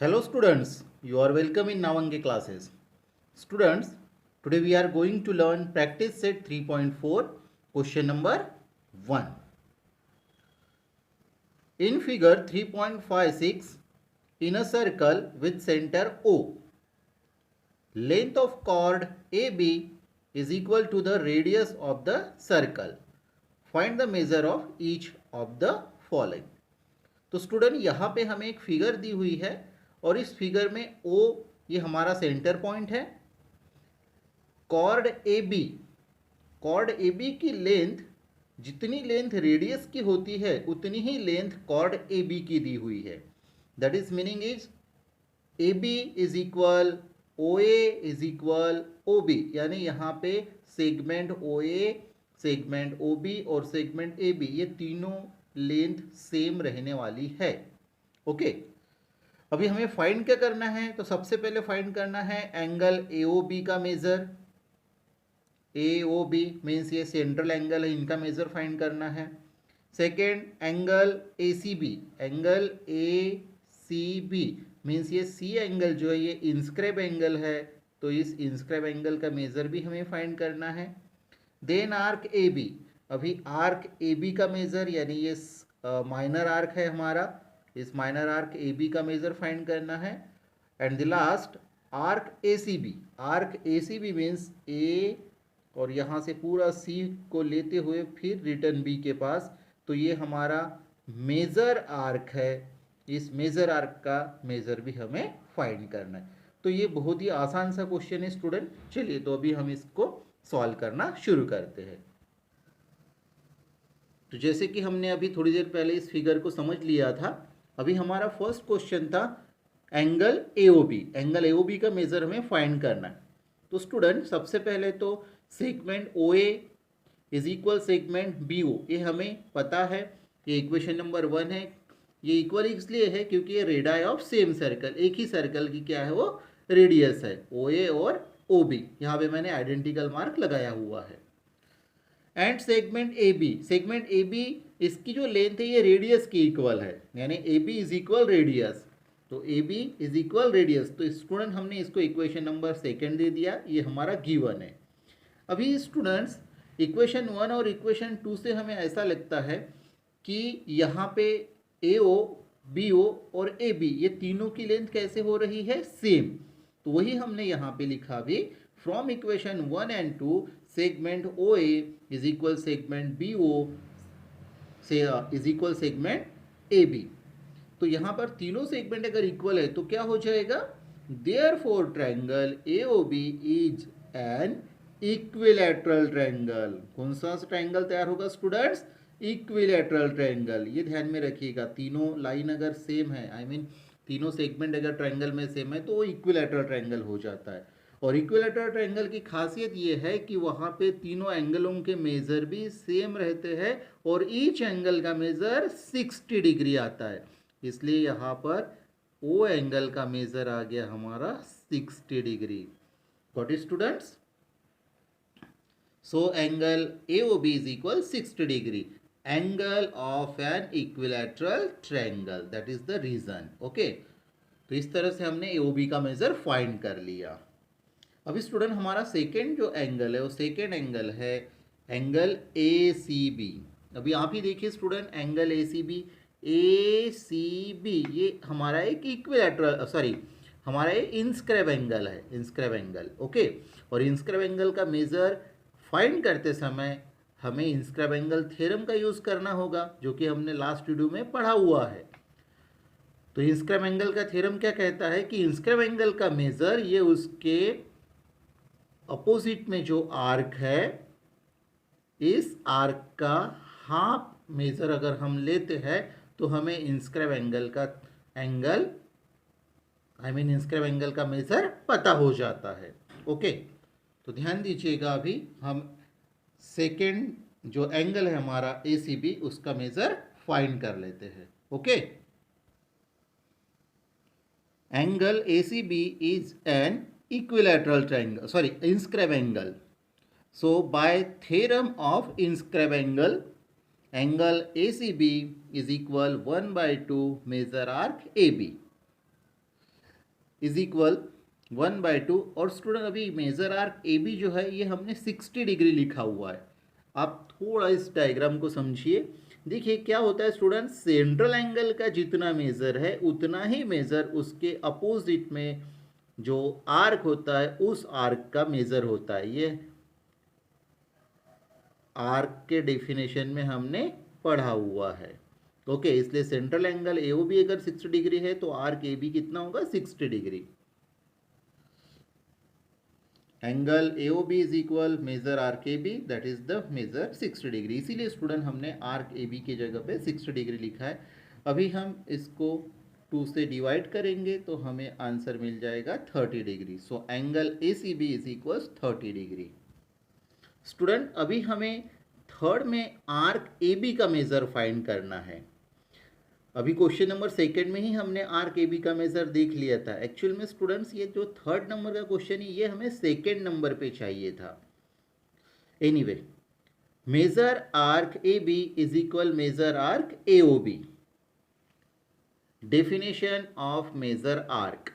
Hello students, you are welcome in Navange classes. Students, today we are going to learn practice set 3.4 question number 1. In figure 3.56, in a circle with center O, length of chord AB is equal to the radius of the circle. Find the measure of each of the following. तो student यहाँ पे हमें एक figure दी हुई है और इस figure में ओ ये हमारा सेंटर पॉइंट है। कॉर्ड ए बी की लेंथ जितनी लेंथ रेडियस की होती है उतनी ही लेंथ कॉर्ड ए बी की दी हुई है। That is meaning is A B is equal O A is equal O B, यानी यहाँ पे segment O A, segment O B और सेगमेंट ए बी ये तीनों लेंथ सेम रहने वाली है। ओके, अभी हमें फाइंड क्या करना है? तो सबसे पहले फाइंड करना है एंगल ए ओ बी का measure. A O B means ये सेंट्रल एंगल है, इनका मेजर फाइंड करना है। Second angle A C B, angle A C B means ये सी एंगल जो है ये इंस्क्राइब एंगल है, तो इस इंस्क्राइब एंगल का मेजर भी हमें फाइंड करना है। देन आर्क ए बी, अभी आर्क ए बी का मेजर यानी ये माइनर आर्क है हमारा, इस माइनर आर्क ए बी का मेजर फाइंड करना है। And the last arc A C B, arc A C B means A और यहाँ से पूरा सी को लेते हुए फिर रिटर्न बी के पास, तो ये हमारा मेजर आर्क है। इस मेजर आर्क का मेजर भी हमें फाइंड करना है। तो ये बहुत ही आसान सा क्वेश्चन है स्टूडेंट। चलिए तो अभी हम इसको सॉल्व करना शुरू करते हैं। तो जैसे कि हमने अभी थोड़ी देर पहले इस फिगर को समझ लिया था, अभी हमारा फर्स्ट क्वेश्चन था एंगल एओबी। एंगल एओबी का मेजर हमें फाइंड करना है। तो स्टूडेंट सबसे पहले तो segment O A is equal segment B O, ये हमें पता है, ये इक्वेशन नंबर 1 है। ये इक्वल इसलिए है क्योंकि ये रेडाई ऑफ सेम सर्कल, एक ही सर्कल की क्या है वो रेडियस है, ओ ए और ओ बी। यहाँ पे मैंने आइडेंटिकल मार्क लगाया हुआ है। And segment A B, segment A B इसकी जो लेंथ है ये रेडियस की इक्वल है, यानी A B is equal radius. तो A B is equal radius, तो स्टूडेंट हमने इसको इक्वेशन नंबर 2 दे दिया, ये हमारा गिवन है। अभी स्टूडेंट्स इक्वेशन 1 और इक्वेशन 2 से हमें ऐसा लगता है कि यहाँ पे ए ओ बी ओ और ए बी ये तीनों की लेंथ कैसे हो रही है? सेम। तो वही हमने यहाँ पे लिखा भी, from equation 1 and 2 segment O A is equal segment B O से is equal segment A B. तो यहाँ पर तीनों सेगमेंट अगर इक्वल है तो क्या हो जाएगा? Therefore triangle AOB is an equilateral triangle. कौन सा ट्रायंगल तैयार होगा स्टूडेंट्स? Equilateral triangle. ये ध्यान में रखिएगा, तीनों लाइन अगर सेम है, आई मीन तीनों सेगमेंट अगर ट्रायंगल में सेम है तो वो इक्विलैटरल ट्रायंगल हो जाता है। और इक्विलैटरल ट्रायंगल की खासियत ये है कि वहाँ पे तीनों एंगलों के मेजर भी सेम रहते हैं और ईच एंगल का मेजर 60 डिग्री आता है, इसलिए यहाँ पर ओ एंगल का मेजर आ गया हमारा 60 degree. Got it students? So angle AOB is equal 60 degree, angle of an equilateral triangle, that is the reason. Okay, तो इस तरह से हमने AOB का मेजर फाइंड कर लिया। अभी स्टूडेंट हमारा सेकेंड जो एंगल है वो सेकेंड एंगल है एंगल ACB। अभी आप ही देखिए स्टूडेंट, एंगल ACB ये हमारा एक इक्विलैटरल हमारा एक इंस्क्राइब एंगल है, इंस्क्राइब एंगल। ओके, और इंस्क्राइब एंगल का मेजर फाइंड करते समय हमें इंस्क्राइब एंगल थ्योरम का यूज करना होगा, जो कि हमने लास्ट वीडियो में पढ़ा हुआ है। तो इंस्क्राइब एंगल का थ्योरम क्या कहता है कि इंस्क्राइब एंगल का मेजर ये उसके अपोजिट में जो आर्क है, इस आर्क का हाफ मेजर अगर हम लेते हैं तो हमें इंस्क्राइब एंगल का इंस्क्राइब एंगल का मेजर पता हो जाता है। ओके, तो ध्यान दीजिएगा, अभी हम सेकेंड जो एंगल है हमारा ACB उसका मेजर फाइंड कर लेते हैं। Okay, angle ACB is an equilateral triangle, inscribe angle. So by theorem of inscribe angle, angle ACB is equal 1/2 measure arc AB. Is equal 1/2। और स्टूडेंट अभी मेजर आर्क ए बी जो है ये हमने 60 degree लिखा हुआ है। आप थोड़ा इस डायग्राम को समझिए। देखिए क्या होता है स्टूडेंट, सेंट्रल एंगल का जितना मेजर है उतना ही मेजर उसके अपोजिट में जो आर्क होता है उस आर्क का मेजर होता है। ये आर्क के डेफिनेशन में हमने पढ़ा हुआ है। ओके, इसलिए सेंट्रल एंगल ए बी अगर 60 डिग्री है तो आर्क ए बी कितना होगा, 60 degree. Angle A O B is equal measure arc A B, that is the measure 60 degree. इसीलिए स्टूडेंट हमने आर्क ए बी की जगह पे 60 डिग्री लिखा है। अभी हम इसको 2 से डिवाइड करेंगे तो हमें आंसर मिल जाएगा 30 degree. So angle A C B is equal 30 degree. Student अभी हमें थर्ड में आर्क ए बी का मेजर फाइंड करना है। अभी क्वेश्चन नंबर सेकंड में ही हमने आर्क ए बी का मेजर देख लिया था। एक्चुअल में स्टूडेंट्स ये जो थर्ड नंबर का क्वेश्चन है ये हमें सेकंड नंबर पे चाहिए था। Anyway, measure arc A B is equal measure arc A O B. Definition of measure arc,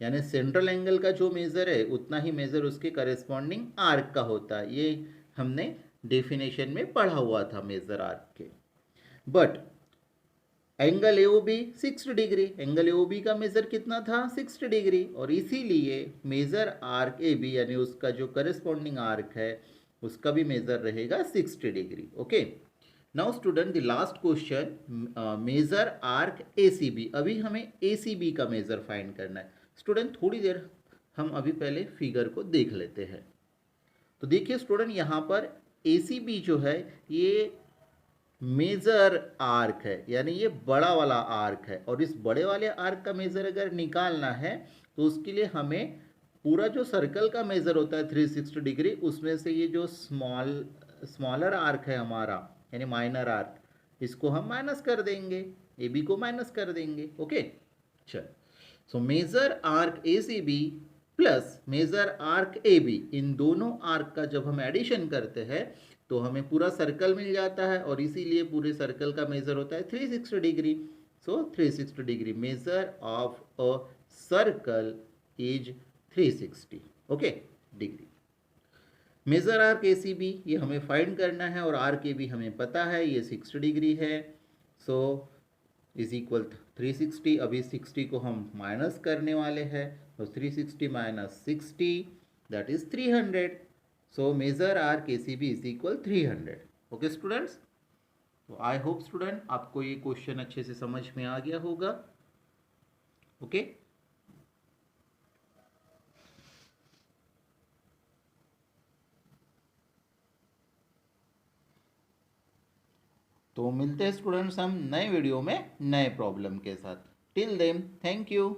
यानी सेंट्रल एंगल का जो मेजर है उतना ही मेजर उसके करेस्पॉन्डिंग आर्क का होता है। ये हमने डेफिनेशन में पढ़ा हुआ था मेजर आर्क के। But angle A O B 60 degree, angle A O B का मेजर कितना था, 60 डिग्री। और इसीलिए मेजर आर्क ए बी यानी उसका जो करस्पॉन्डिंग आर्क है उसका भी मेजर रहेगा 60 degree. Okay, now student the last question, measure arc A C B. अभी हमें ए सी बी का मेजर फाइंड करना है। स्टूडेंट थोड़ी देर हम अभी पहले फिगर को देख लेते हैं। तो देखिए स्टूडेंट यहाँ पर ए सी बी जो है ये मेजर आर्क है, यानी ये बड़ा वाला आर्क है। और इस बड़े वाले आर्क का मेजर अगर निकालना है तो उसके लिए हमें पूरा जो सर्कल का मेजर होता है 360 डिग्री, उसमें से ये जो स्मॉलर आर्क है हमारा यानी माइनर आर्क, इसको हम माइनस कर देंगे, ए बी को माइनस कर देंगे। ओके, चल। So major arc A C B plus major arc A B, इन दोनों आर्क का जब हम एडिशन करते हैं तो हमें पूरा सर्कल मिल जाता है। और इसीलिए पूरे सर्कल का मेजर होता है 360 degree. So 360 degree measure of a circle is 360 okay degree. Measure arc A C B ये हमें फाइंड करना है और आर्क ए बी हमें पता है ये 60 डिग्री है। So is equal 360। अभी 60 को हम माइनस करने वाले हैं तो 360 minus 60 that is 300। So major arc A C B is equal 300। Okay students, तो आई होप स्टूडेंट आपको ये क्वेश्चन अच्छे से समझ में आ गया होगा। ओके, तो मिलते हैं स्टूडेंट्स हम नए वीडियो में नए प्रॉब्लम के साथ। Till then thank you.